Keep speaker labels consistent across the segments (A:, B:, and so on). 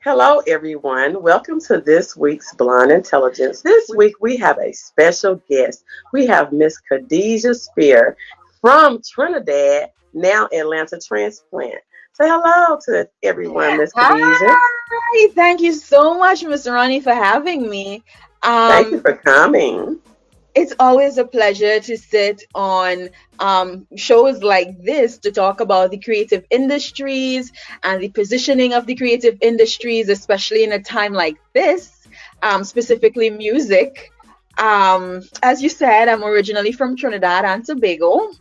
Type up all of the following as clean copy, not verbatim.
A: Hello, everyone. Welcome to this week's Blonde Intelligence. This week we have a special guest. We have Miss Khadija Spear from Trinidad, now Atlanta transplant. Say hello to everyone, Miss Khadija.
B: Hi, thank you so much, Miss Ronnie, for having me.
A: Thank you
B: Um,
A: for coming.
B: it's always a pleasure to sit on shows like this to talk about the creative industries and the positioning of the creative industries, especially in a time like this, specifically music. As you said, I'm originally from Trinidad and Tobago.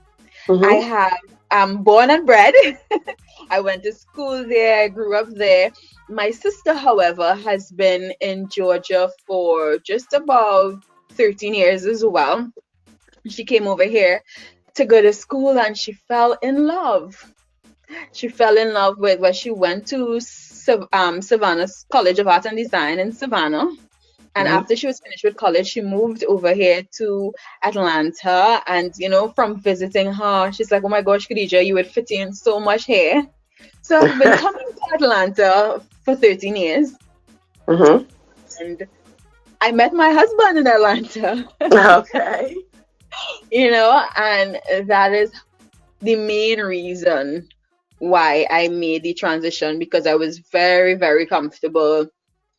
B: I
A: Hmm.
B: have I'm born and bred. I went to school there, I grew up there. My sister, however, has been in Georgia for just about 13 years as well. She came over here to go to school and she fell in love. She fell in love with where she went to Savannah's College of Art and Design in Savannah. And
A: Hmm.
B: after she was finished with college, she moved over here to Atlanta. And, from visiting her, she's like, oh my gosh, Khadija, you would fit in so much here. So I've been coming to Atlanta for 13 years.
A: Hmm.
B: And I met my husband in Atlanta,
A: Okay.
B: and that is the main reason why I made the transition because I was very, very comfortable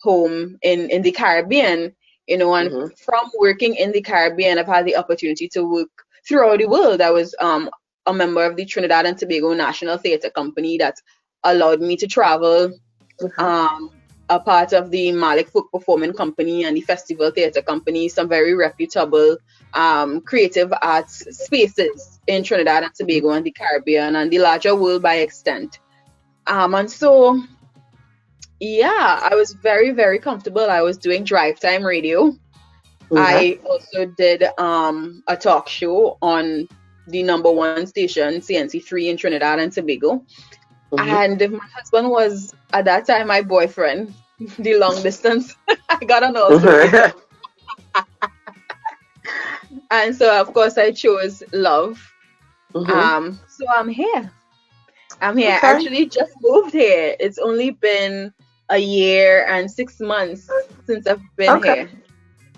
B: home in the Caribbean, and
A: Hmm.
B: from working in the Caribbean, I've had the opportunity to work throughout the world. I was a member of the Trinidad and Tobago National Theatre Company that allowed me to travel,
A: Okay.
B: um, a part of the Malik Folk Performing Company and the Festival Theatre Company, some very reputable creative arts spaces in Trinidad and Tobago and the Caribbean and the larger world by extent. And so, yeah, I was very, very comfortable. I was doing drive time radio.
A: Okay.
B: I also did a talk show on the number one station, CNC3 in Trinidad and Tobago.
A: Hmm.
B: And my husband was at that time my boyfriend, the long distance. I got an also with him. And so of course I chose love.
A: Hmm.
B: So I'm here. I'm here. I
A: Okay.
B: actually just moved here. It's only been a year and 6 months since I've been
A: Okay.
B: here.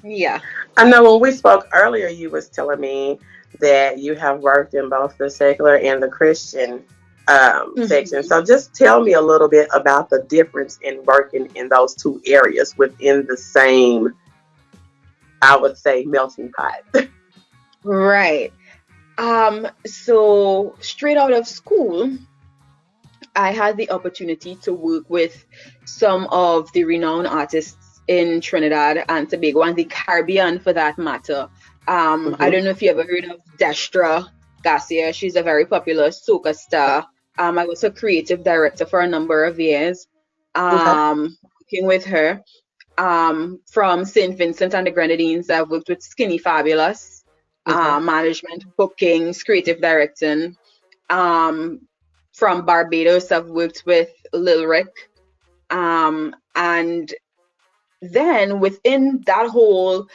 B: Yeah.
A: I know when we spoke earlier, you was telling me that you have worked in both the secular and the Christian section.
B: Mhm.
A: So just tell me a little bit about the difference in working in those two areas within the same, I would say, melting pot.
B: Right. So straight out of school, I had the opportunity to work with some of the renowned artists in Trinidad and Tobago and the Caribbean for that matter. I
A: Hmm.
B: don't know if you ever heard of Destra Garcia. She's a very popular soca star. I was a creative director for a number of years,
A: Okay.
B: working with her. From St. Vincent and the Grenadines, I've worked with Skinny Fabulous,
A: Okay.
B: management, bookings, creative directing. Um, from Barbados, I've worked with Lil Rick. And then within that whole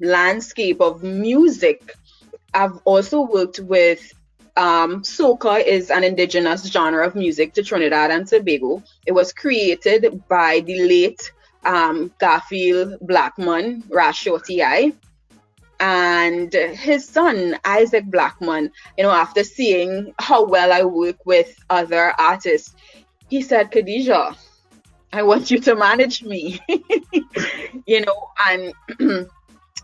B: landscape of music, I've also worked with soca is an indigenous genre of music to Trinidad and Tobago. It was created by the late Garfield Blackman, Rashoti I, and his son Isaac Blackman. After seeing how well I work with other artists, he said, Khadija, I want you to manage me. And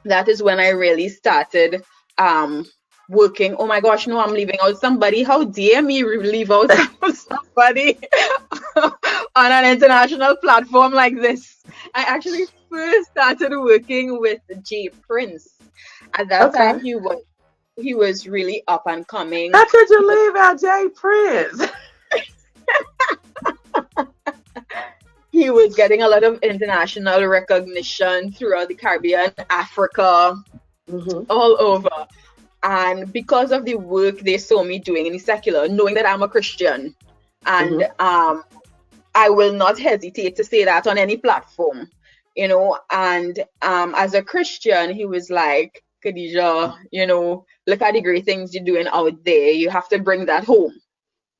B: that is when I really started um working. Oh my gosh, no, I'm leaving out somebody. How dare me leave out somebody on an international platform like this? I actually first started working with Jay Prince. At that time,
A: Okay.
B: he was really up and coming.
A: How could you leave out Jay Prince?
B: He was getting a lot of international recognition throughout the Caribbean, Africa,
A: Hmm.
B: all over. And because of the work they saw me doing in the secular, knowing that I'm a Christian, and
A: Hmm.
B: I will not hesitate to say that on any platform, and as a Christian, he was like, Khadija, look at the great things you're doing out there. You have to bring that home,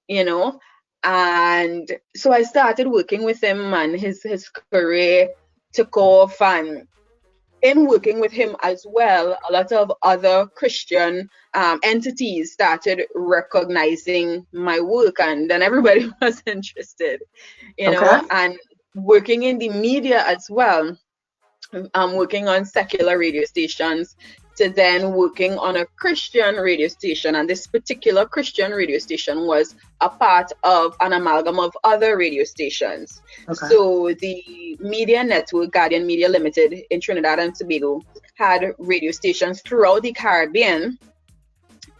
B: you know. And so I started working with him, and his career took off. And in working with him as well, a lot of other Christian entities started recognizing my work, and then everybody was interested,
A: Okay.
B: and working in the media as well. Working on secular radio stations to then working on a Christian radio station. And this particular Christian radio station was a part of an amalgam of other radio stations.
A: Okay.
B: So the media network, Guardian Media Limited in Trinidad and Tobago, had radio stations throughout the Caribbean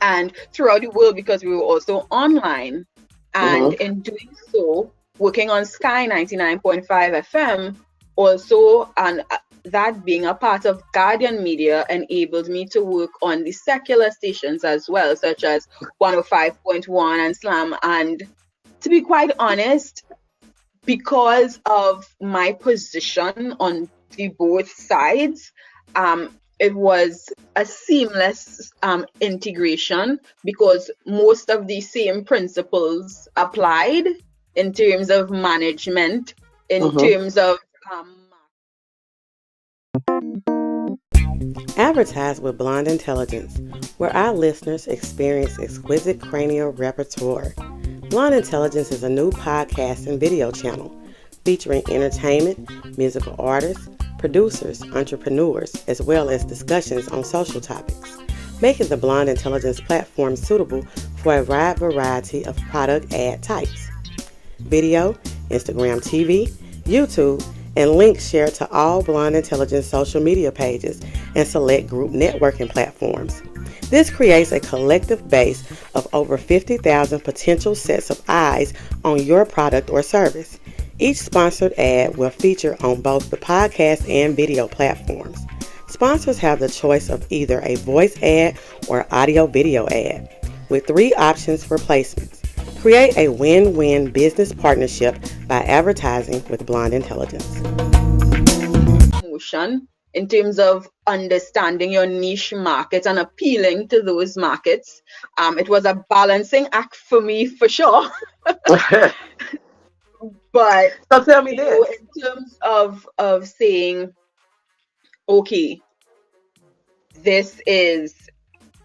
B: and throughout the world, because we were also online. And in doing so, working on Sky 99.5 FM also, and that being a part of Guardian Media enabled me to work on the secular stations as well, such as 105.1 and Slam. And to be quite honest, because of my position on the both sides, it was a seamless integration, because most of the same principles applied in terms of management, in terms of
A: Advertise with Blonde Intelligence, where our listeners experience exquisite cranial repertoire. Blonde Intelligence is a new podcast and video channel featuring entertainment, musical artists, producers, entrepreneurs, as well as discussions on social topics, making the Blonde Intelligence platform suitable for a wide variety of product ad types. Video, Instagram TV, YouTube, and links shared to all Blonde Intelligence social media pages and select group networking platforms. This creates a collective base of over 50,000 potential sets of eyes on your product or service. Each sponsored ad will feature on both the podcast and video platforms. Sponsors have the choice of either a voice ad or audio-video ad, with 3 options for placements. Create a win-win business partnership by advertising with Blonde Intelligence.
B: In terms of understanding your niche market and appealing to those markets, it was a balancing act for me, for sure. But
A: so tell me this.
B: In terms of saying, okay, this is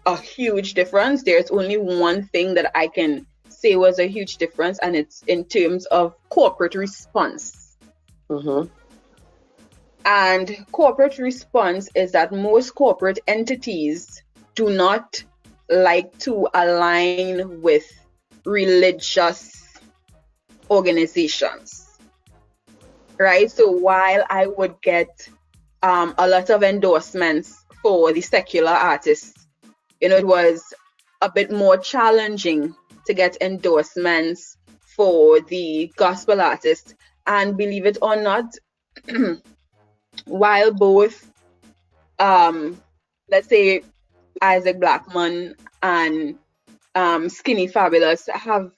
B: a huge difference. There's only one thing that I can say was a huge difference, and it's in terms of corporate response. And corporate response is that most corporate entities do not like to align with religious organizations, right? So while I would get a lot of endorsements for the secular artists, it was a bit more challenging to get endorsements for the gospel artists. And believe it or not, while both, let's say, Isaac Blackman and Skinny Fabulous have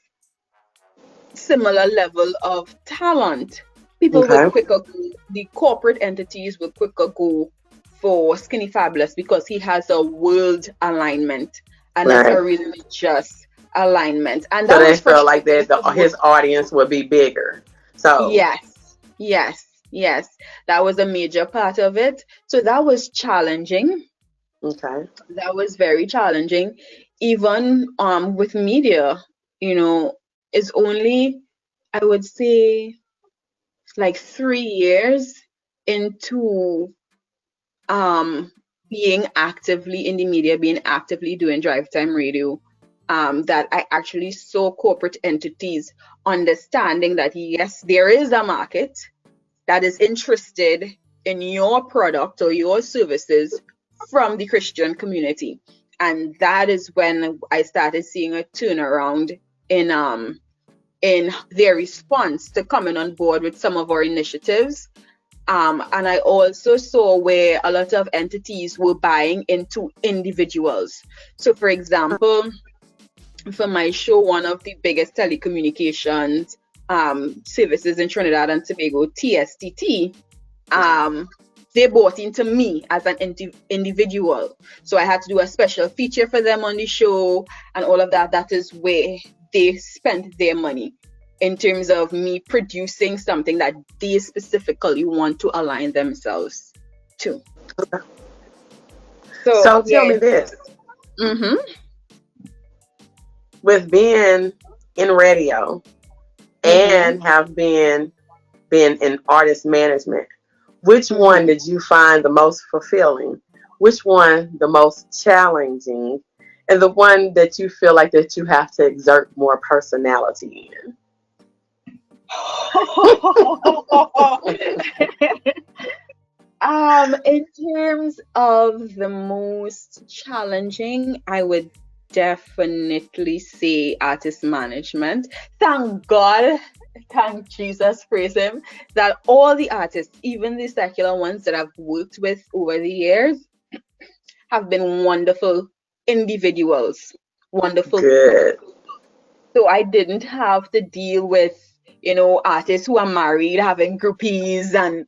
B: similar level of talent, people will quicker go, the corporate entities will quicker go for Skinny Fabulous because he has a world alignment and not a religious alignment. And
A: so they felt like that his audience would be bigger. So
B: yes, that was a major part of it. So that was challenging.
A: Okay.
B: That was very challenging. Even with media, it's only, I would say, like 3 years into being actively in the media, being actively doing drive time radio, that I actually saw corporate entities understanding that yes, there is a market that is interested in your product or your services from the Christian community. And that is when I started seeing a turnaround in their response to coming on board with some of our initiatives. And I also saw where a lot of entities were buying into individuals. So for example, for my show, one of the biggest telecommunications services in Trinidad and Tobago, TSTT, they bought into me as an individual. So I had to do a special feature for them on the show and all of that. That is where they spent their money. in terms of me producing something that they specifically want to align themselves to. So
A: So tell
B: yeah.
A: me this.
B: Mm-hmm.
A: With being in radio
B: Mm-hmm.
A: and have been in artist management, which one
B: Mm-hmm.
A: did you find the most fulfilling? Which one the most challenging? And the one that you feel like that you have to exert more personality
B: In terms of the most challenging, I would definitely say artist management. Thank God, thank Jesus, praise Him, that all the artists, even the secular ones that I've worked with over the years, have been wonderful individuals,
A: in?
B: wonderful people.
A: Good.
B: So I didn't have to deal with, artists who are married having groupies and,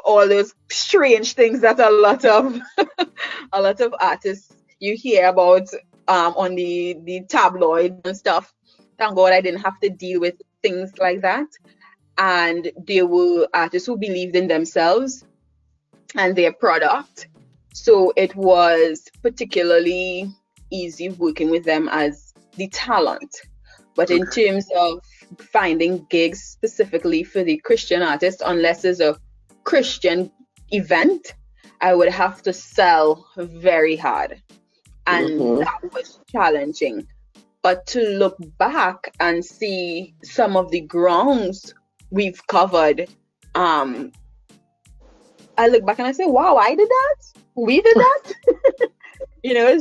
B: all those strange things that a lot of artists you hear about on the tabloids and stuff. Thank God I didn't have to deal with things like that. And there were artists who believed in themselves and their product. So it was particularly easy working with them as the talent. But in
A: Okay.
B: terms of finding gigs specifically for the Christian artist, unless it's a Christian event, I would have to sell very hard. And
A: Mm-hmm.
B: that was challenging. But to look back and see some of the grounds we've covered, um, I look back and I say, wow, I did that. We did that.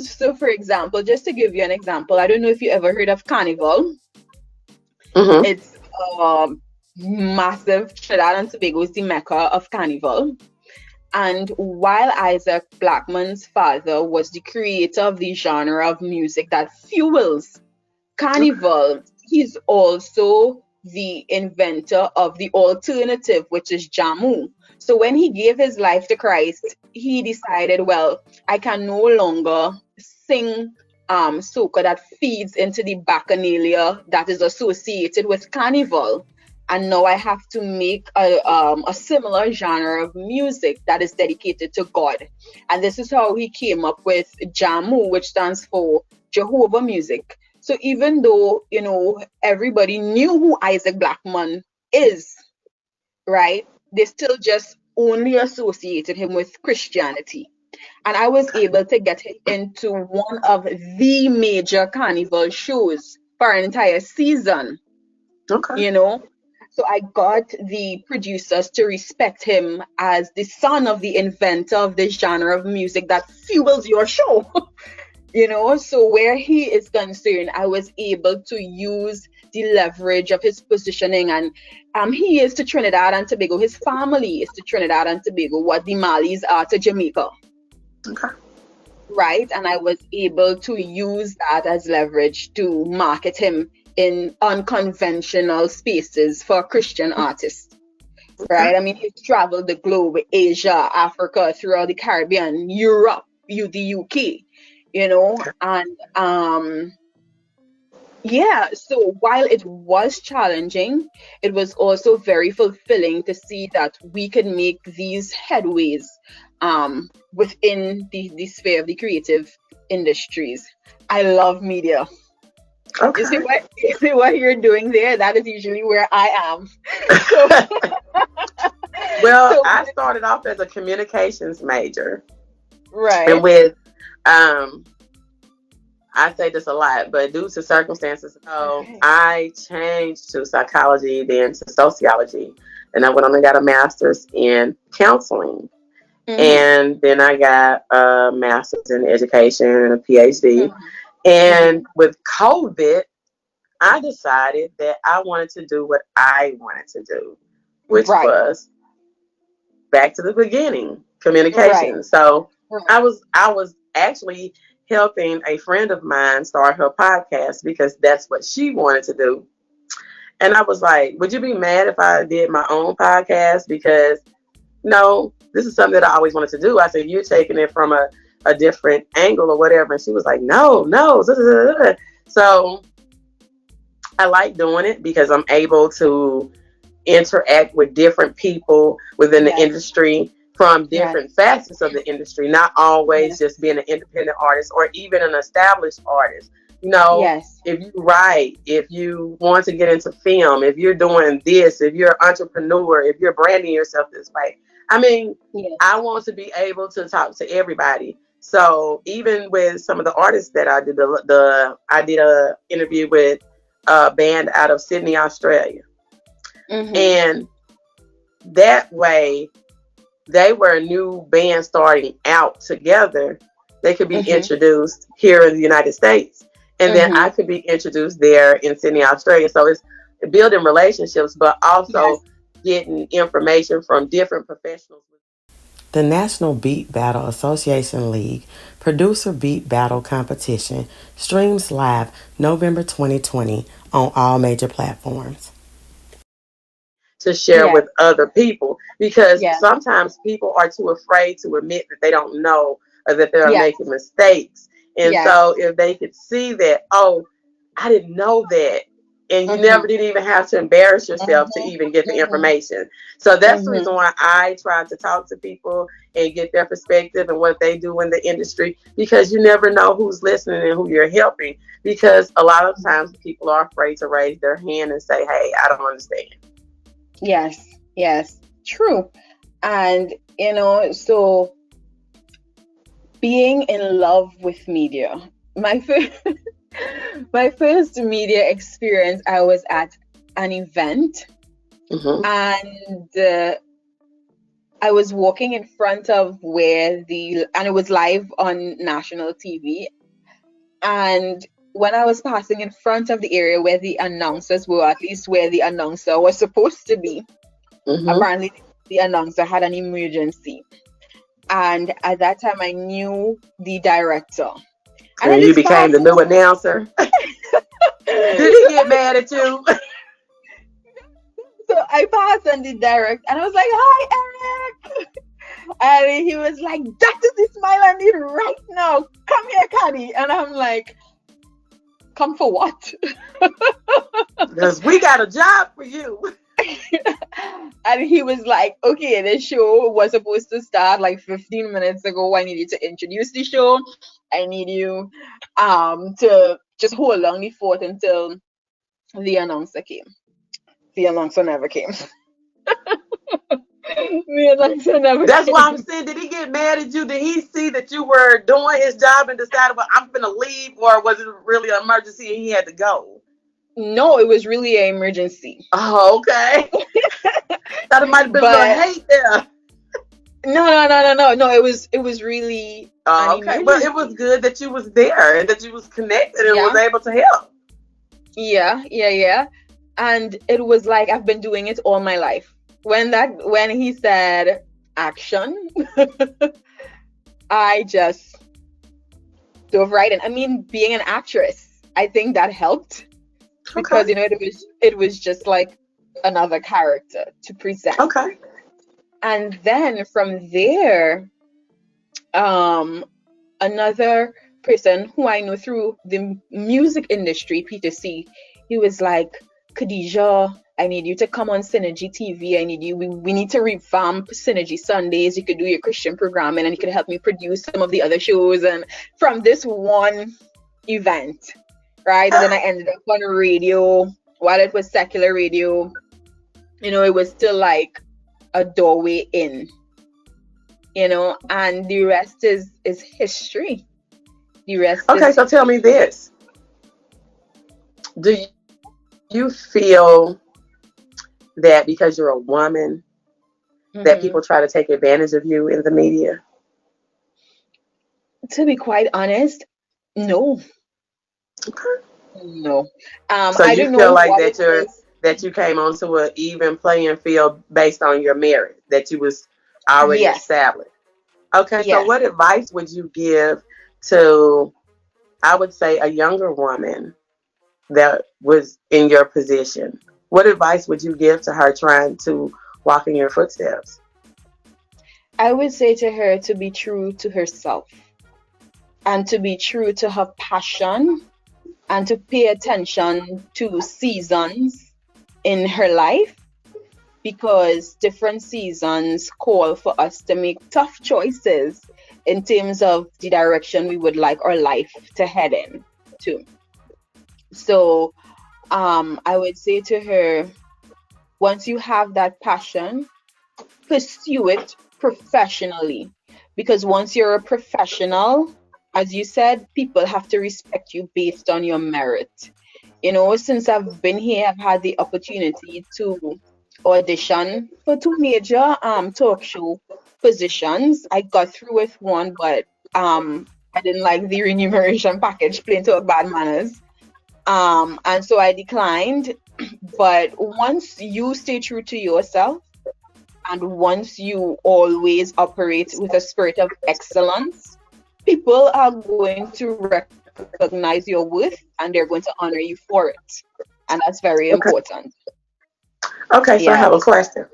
B: So for example, just to give you an example, I don't know if you ever heard of Carnival.
A: Mm-hmm.
B: It's a massive Trinidad and Tobago is the mecca of Carnival. And while Isaac Blackman's father was the creator of the genre of music that fuels Carnival, he's also the inventor of the alternative, which is Jamu. So when he gave his life to Christ, he decided, well, I can no longer sing soca that feeds into the bacchanalia that is associated with Carnival. And now I have to make a similar genre of music that is dedicated to God. And this is how he came up with Jamu, which stands for Jehovah Music. So even though, everybody knew who Isaac Blackman is, right? They still just only associated him with Christianity. And I was able to get him into one of the major carnival shows for an entire season,
A: Okay.
B: you know. So I got the producers to respect him as the son of the inventor of this genre of music that fuels your show. So where he is concerned, I was able to use the leverage of his positioning, and he is to Trinidad and Tobago, his family is to Trinidad and Tobago what the Malis are to Jamaica,
A: Okay.
B: right? And I was able to use that as leverage to market him in unconventional spaces for Christian artists, right? I mean, he's traveled the globe, Asia, Africa, throughout the Caribbean, Europe, the UK, and yeah, so while it was challenging, it was also very fulfilling to see that we could make these headways within the sphere of the creative industries. I love media.
A: Okay.
B: You see what you're doing there? That is usually where I am. So,
A: Well,
B: so
A: I started off as a communications major, and
B: right.
A: with I say this a lot, but due to circumstances, so
B: Okay.
A: I changed to psychology, then to sociology, and I went on and got a master's in counseling,
B: Mm-hmm.
A: and then I got a master's in education and a PhD.
B: Mm-hmm.
A: And with COVID, I decided that I wanted to do what I wanted to do, which
B: Right.
A: was back to the beginning,
B: Right.
A: communication. So
B: Right.
A: I was actually helping a friend of mine start her podcast because that's what she wanted to do. And I was like, would you be mad if I did my own podcast? Because no, this is something that I always wanted to do. I said, you're taking it from a different angle or whatever. And she was like, no, no. So I like doing it because I'm able to interact with different people within the
B: Yes.
A: industry from
B: Yes.
A: different facets of the industry, not always
B: Yes.
A: just being an independent artist or even an established artist. You know,
B: Yes.
A: if you write, if you want to get into film, if you're doing this, if you're an entrepreneur, if you're branding yourself this way. I mean,
B: Yes.
A: I want to be able to talk to everybody. So even with some of the artists that I did, I did a interview with a band out of Sydney, Australia,
B: Mm-hmm.
A: and that way they were a new band starting out together. They could be
B: Mm-hmm.
A: introduced here in the United States, and then I
B: Mm-hmm.
A: could be introduced there in Sydney, Australia. So it's building relationships, but
B: Yes.
A: also getting information from different professionals. The National Beat Battle Association League Producer Beat Battle Competition streams live November 2020 on all major platforms. To share
B: Yes.
A: with other people, because
B: Yes.
A: sometimes people are too afraid to admit that they don't know or that they're
B: Yes.
A: making mistakes. And
B: Yes.
A: so if they could see that, oh, I didn't know that. And you
B: Mm-hmm.
A: never didn't even have to embarrass yourself to
B: Mm-hmm.
A: even get the
B: Mm-hmm.
A: information. So that's the
B: Mm-hmm.
A: reason why I try to talk to people and get their perspective and what they do in the industry, because you never know who's listening and who you're helping. Because a lot of times people are afraid to raise their hand and say, hey, I don't understand.
B: Yes. Yes. True. And so being in love with media. My first my first media experience, I was at an event,
A: Mm-hmm.
B: and I was walking in front of and it was live on national TV. And when I was passing in front of the area where the announcers were, at least where the announcer was supposed to be,
A: Mm-hmm.
B: apparently the announcer had an emergency. And at that time, I knew the director. And I
A: And you
B: just
A: became
B: passed.
A: the new announcer. Did he get mad at you?
B: So I passed on the direct, and I was like, "Hi, Eric." And he was like, "That is the smile I need right now. Come here, Caddy." And I'm like, "Come for what?"
A: Because we got a job for you.
B: And he was like, "Okay, the show was supposed to start like 15 minutes ago. I need you to introduce the show. I need you to just hold on the fort until the announcer came." The announcer never came. The announcer never
A: That's why I'm
B: came.
A: saying, did he get mad at you? Did he see that you were doing his job and decided, well, I'm going to leave? Or was it really an emergency and he had to go?
B: No, it was really an emergency.
A: Oh, okay. Thought it might have been a little
B: But
A: hate there.
B: no. It was really an
A: Oh, okay. But it was
B: emergency.
A: good that you was there and that you was connected and was
B: Yeah,
A: able to help.
B: yeah. And it was like I've been doing it all my life. When he said action, I just dove right in. I mean, being an actress, I think that helped because
A: Okay.
B: it was just like another character to present.
A: Okay.
B: And then from there, um, another person who I know through the music industry, Peter C, he was like, "Khadija, I need you to come on Synergy TV. I need you. We need to revamp Synergy Sundays. You could do your Christian programming and you could help me produce some of the other shows." And from this one event, right? And then I ended up on radio. While it was secular radio, it was still like a doorway in, and the rest is history. The rest
A: Okay,
B: is
A: so tell me
B: history.
A: this. Do you feel that because you're a woman, that
B: Hmm.
A: people try to take advantage of you in the media?
B: To be quite honest, no,
A: Okay.
B: no.
A: So
B: I
A: you
B: don't know
A: feel like
B: what
A: that
B: it is.
A: you came onto an even playing field based on your merit, that you was already
B: Yes,
A: established. Okay, so
B: yes.
A: what advice would you give to, I would say, a younger woman that was in your position? What advice would you give to her trying to walk in your footsteps?
B: I would say to her to be true to herself and to be true to her passion and to pay attention to seasons in her life, because different seasons call for us to make tough choices in terms of the direction we would like our life to head in to. So I would say to her, once you have that passion, pursue it professionally. Because once you're a professional, as you said, people have to respect you based on your merit. Since I've been here, I've had the opportunity to audition for two major talk show positions. I got through with one, but I didn't like the remuneration package, plain talk, bad manners. And so I declined. But once you stay true to yourself, and once you always operate with a spirit of excellence, people are going to recognize your worth and they're going to honor you for it. And that's very
A: Okay.
B: important.
A: Okay, so I have
B: Yeah.
A: a question.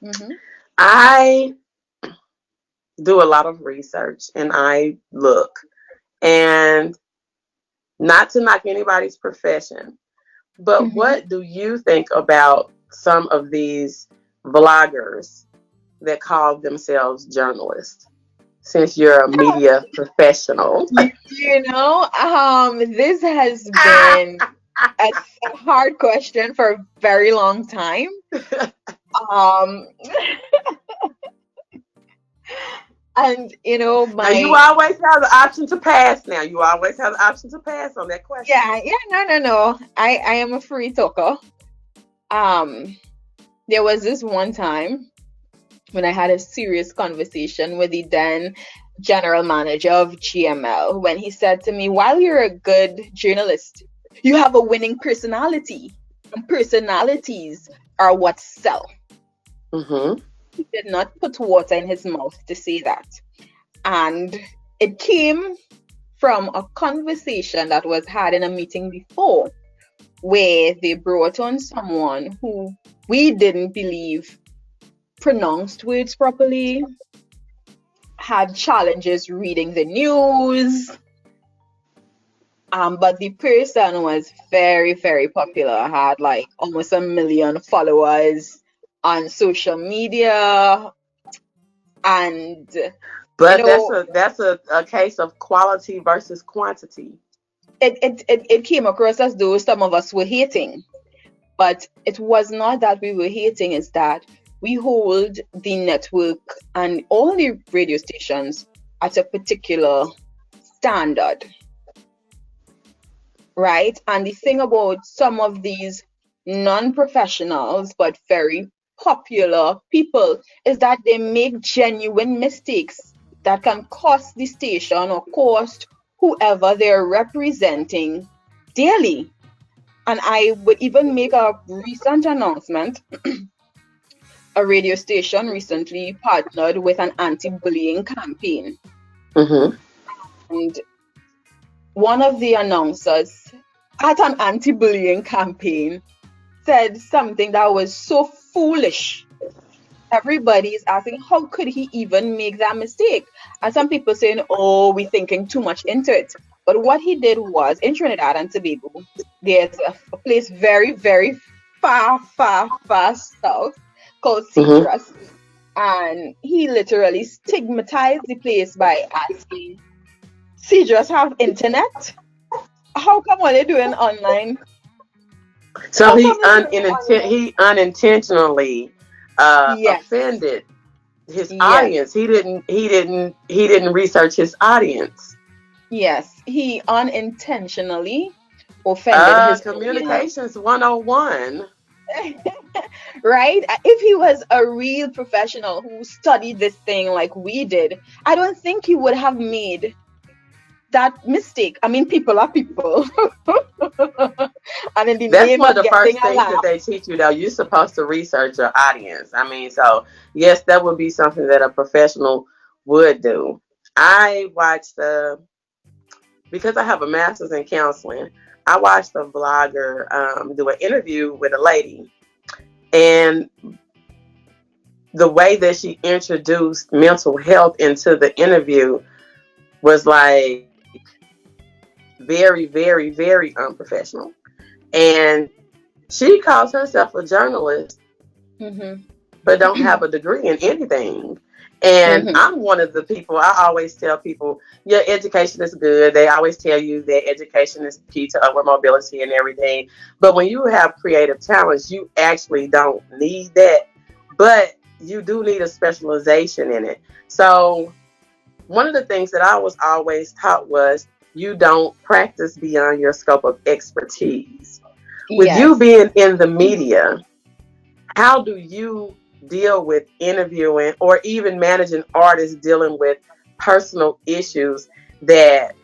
B: Mm-hmm.
A: I do a lot of research and I look, and not to knock anybody's profession, but
B: Mm-hmm.
A: what do you think about some of these vloggers that call themselves journalists? Since you're a media professional.
B: This has been a hard question for a very long time. Um, and
A: Now you always have the option to pass. Now you always have the option to pass on that question.
B: no. I am a free talker. Um, there was this one time when I had a serious conversation with the then general manager of GML, when he said to me, while you're a good journalist, you have a winning personality, and personalities are what sell.
A: Mm-hmm.
B: He did not put water in his mouth to say that. And it came from a conversation that was had in a meeting before, where they brought on someone who we didn't believe pronounced words properly, had challenges reading the news. But the person was very, very popular, had like almost 1 million followers on social media. And you
A: But that's
B: know,
A: a case of quality versus quantity.
B: it came across as though some of us were hating. But it was not that we were hating, it's that we hold the network and all the radio stations at a particular standard, right? And the thing about some of these non-professionals but very popular people is that they make genuine mistakes that can cost the station or cost whoever they're representing dearly. And I would even make a recent announcement. A radio station recently partnered with an anti-bullying campaign.
A: Mm-hmm.
B: And one of the announcers at an anti-bullying campaign said something that was so foolish. Everybody is asking, how could he even make that mistake? And some people saying, oh, we're thinking too much into it. But what he did was, in Trinidad and Tobago, there's a place very, very far, far, far south called
A: Mm-hmm.
B: Cedras. And he literally stigmatized the place by asking, Cedras have internet? How come what they're doing online?
A: So
B: How come they're doing it online?
A: he unintentionally
B: Yes,
A: offended his
B: yes,
A: audience. He didn't research his audience.
B: yes. He unintentionally offended his audience.
A: Communications 101.
B: Right? If he was a real professional who studied this thing like we did, I don't think he would have made that mistake. I mean, people are people. And in the
A: That's
B: name
A: one of
B: of
A: the
B: getting
A: first
B: a
A: things that
B: laugh,
A: they teach you, though. You're supposed to research your audience. I mean, so yes, that would be something that a professional would do. I watched because I have a master's in counseling. I watched a vlogger do an interview with a lady, and the way that she introduced mental health into the interview was like very, very, very unprofessional. And she calls herself a journalist,
B: Mm-hmm.
A: but don't have a degree in anything. And
B: Mm-hmm.
A: I'm one of the people, I always tell people, your education is good. They always tell you that education is key to upward mobility and everything. But when you have creative talents, you actually don't need that. But you do need a specialization in it. So one of the things that I was always taught was you don't practice beyond your scope of expertise. With you
B: Yes.
A: being in the media, how do you deal with interviewing or even managing artists dealing with personal issues that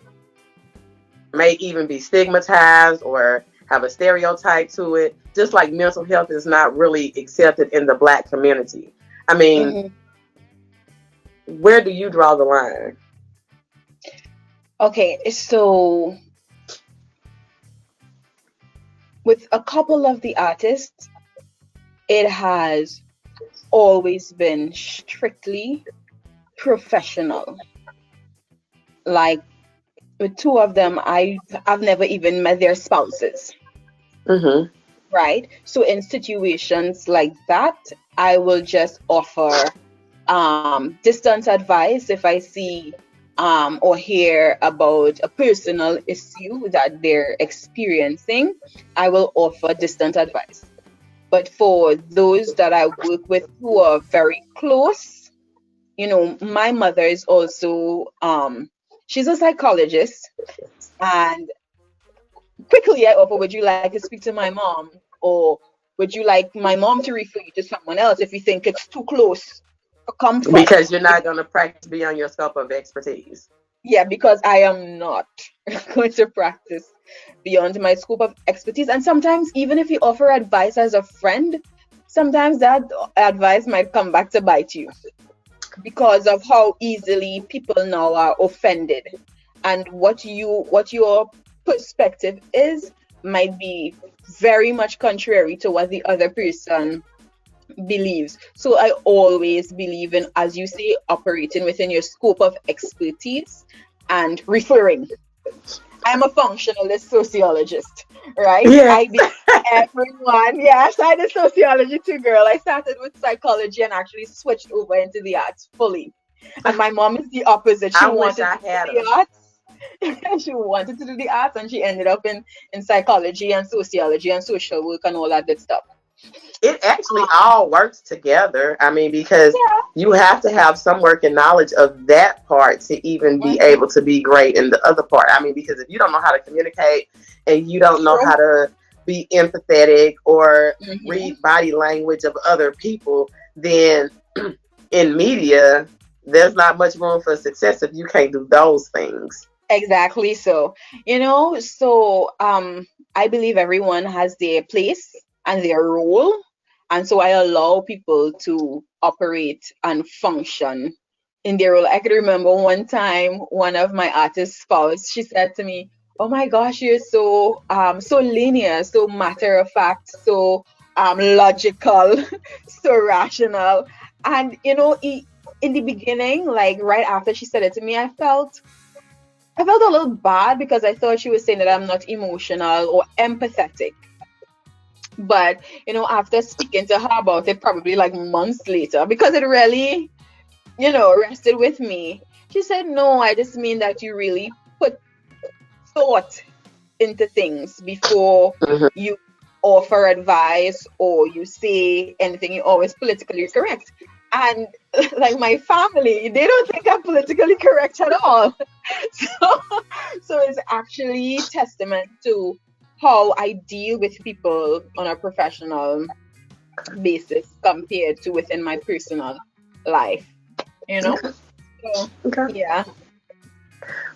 A: may even be stigmatized or have a stereotype to it, just like mental health is not really accepted in the Black community? I mean,
B: Mm-hmm.
A: where do you draw the line?
B: Okay, so with a couple of the artists, it has always been strictly professional. Like with two of them, I've never even met their spouses,
A: Mm-hmm.
B: right? So in situations like that, I will just offer distant advice if I see or hear about a personal issue that they're experiencing. I will offer distant advice. But for those that I work with who are very close, my mother is also she's a psychologist, and quickly I offer, would you like to speak to my mom, or would you like my mom to refer you to someone else if you think it's too close for comfort?
A: Because you're not going to practice beyond your scope of expertise.
B: Yeah, because I am not going to practice beyond my scope of expertise. And sometimes, even if you offer advice as a friend, sometimes that advice might come back to bite you because of how easily people now are offended, and what your perspective is might be very much contrary to what the other person believes. So I always believe in, as you say, operating within your scope of expertise and referring. I'm a functionalist sociologist, right?
A: Yes.
B: I believe everyone, yes, I did sociology too, girl. I started with psychology and actually switched over into the arts fully. And my mom is the opposite. She
A: I wish
B: wanted
A: I
B: to do
A: had
B: the
A: a.
B: arts. She wanted to do the arts, and she ended up in psychology and sociology and social work and all that good stuff.
A: It actually all works together. I mean, because
B: Yeah.
A: you have to have some working knowledge of that part to even be
B: Mm-hmm.
A: able to be great in the other part. I mean, because if you don't know how to communicate and you don't know
B: True.
A: how to be empathetic or
B: Mm-hmm.
A: read body language of other people, then in media, there's not much room for success if you can't do those things.
B: Exactly. So, I believe everyone has their place and their role. And so I allow people to operate and function in their role. I could remember one time one of my artist spouse, she said to me, "Oh my gosh, you're so linear, so matter of fact, so logical, so rational." And in the beginning, like right after she said it to me, I felt a little bad because I thought she was saying that I'm not emotional or empathetic. But, after speaking to her about it probably like months later, because it really, rested with me, she said, "No, I just mean that you really put thought into things before
A: Mhm.
B: you offer advice or you say anything. You're always politically correct." And like my family, they don't think I'm politically correct at all. So, so it's actually testament to how I deal with people on a professional basis compared to within my personal life, you know?
A: Okay.
B: So,
A: Okay.
B: yeah.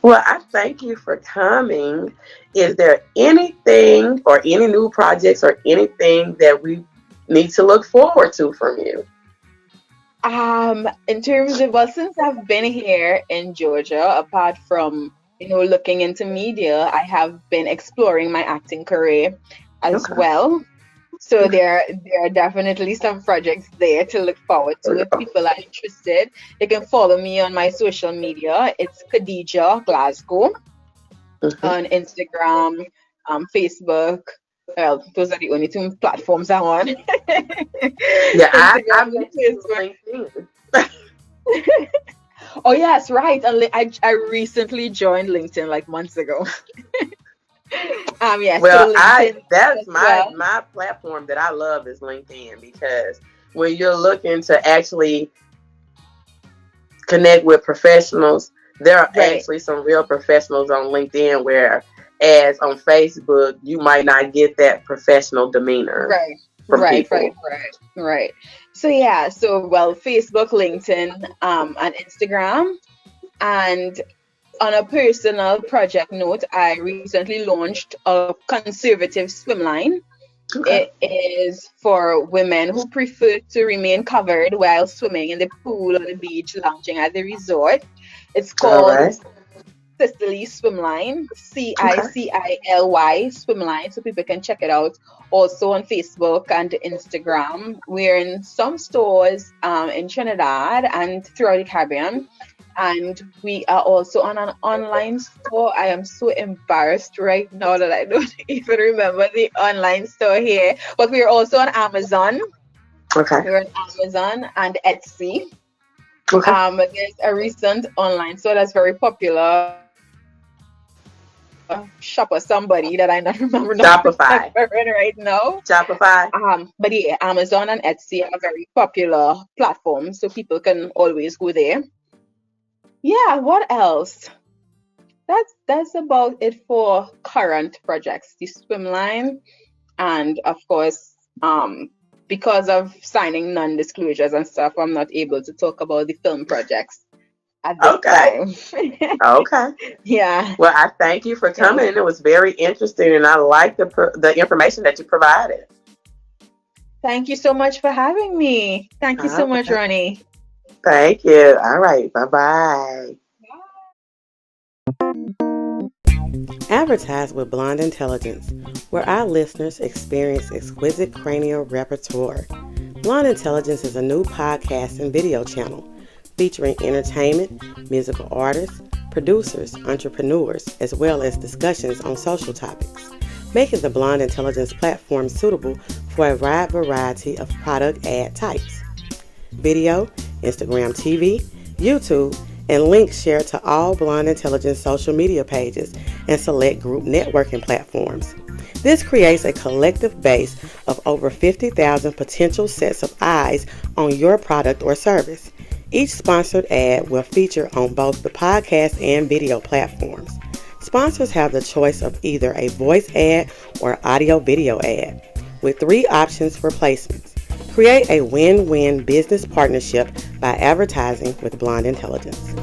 A: Well, I thank you for coming. Is there anything or any new projects or anything that we need to look forward to from you?
B: In terms of, well, since I've been here in Georgia, apart from, looking into media, I have been exploring my acting career as
A: Okay.
B: well. So there are definitely some projects there to look forward to. If people are interested, they can follow me on my social media. It's Khadija Glasgow. on Instagram, Facebook. Well, those are the only two platforms I'm on.
A: Yeah, I
B: Instagram and
A: missed
B: Facebook.
A: LinkedIn.
B: Oh yes, right. And I recently joined LinkedIn like months ago. Yeah, so
A: Well,
B: LinkedIn
A: that's
B: as well.
A: my platform that I love is LinkedIn, because when you're looking to actually connect with professionals, there are
B: Right,
A: actually some real professionals on LinkedIn, where as on Facebook you might not get that professional demeanor
B: right,
A: from
B: right, right,
A: people.
B: right, right. So yeah, so well, Facebook, LinkedIn, and Instagram. And on a personal project note, I recently launched a conservative swim line.
A: Okay.
B: It is for women who prefer to remain covered while swimming in the pool or the beach, lounging at the resort. It's
A: All
B: called
A: right.
B: Cicely Swimline,
A: Okay.
B: Cicily Swimline, so people can check it out. Also on Facebook and Instagram. We're in some stores in Trinidad and throughout the Caribbean. And we are also on an online store. I am so embarrassed right now that I don't even remember the online store here. But we're also on Amazon.
A: Okay.
B: We're on Amazon and Etsy.
A: Okay.
B: There's a recent online store that's very popular. Shop or somebody that I not
A: Shopify.
B: remembering right now.
A: Shopify.
B: But yeah, Amazon and Etsy are very popular platforms, so people can always go there. Yeah, what else? That's about it for current projects. The swim line, and of course, because of signing non-disclosures and stuff, I'm not able to talk about the film projects at this
A: Okay.
B: time.
A: Okay.
B: Yeah,
A: Well, I thank you for
B: yeah.
A: coming. It was very interesting, and I like the information that you provided.
B: Thank you so much for having me. Thank you so
A: All
B: much,
A: right.
B: Ronnie.
A: Thank you. All right. Bye bye. Advertise with Blonde Intelligence, where our listeners experience exquisite cranial repertoire. Blonde Intelligence is a new podcast and video channel featuring entertainment, musical artists, producers, entrepreneurs, as well as discussions on social topics, making the Blonde Intelligence platform suitable for a wide variety of product ad types. Video, Instagram TV, YouTube, and links shared to all Blonde Intelligence social media pages and select group networking platforms. This creates a collective base of over 50,000 potential sets of eyes on your product or service. Each sponsored ad will feature on both the podcast and video platforms. Sponsors have the choice of either a voice ad or audio video ad, with 3 options for placements. Create a win-win business partnership by advertising with Blonde Intelligence.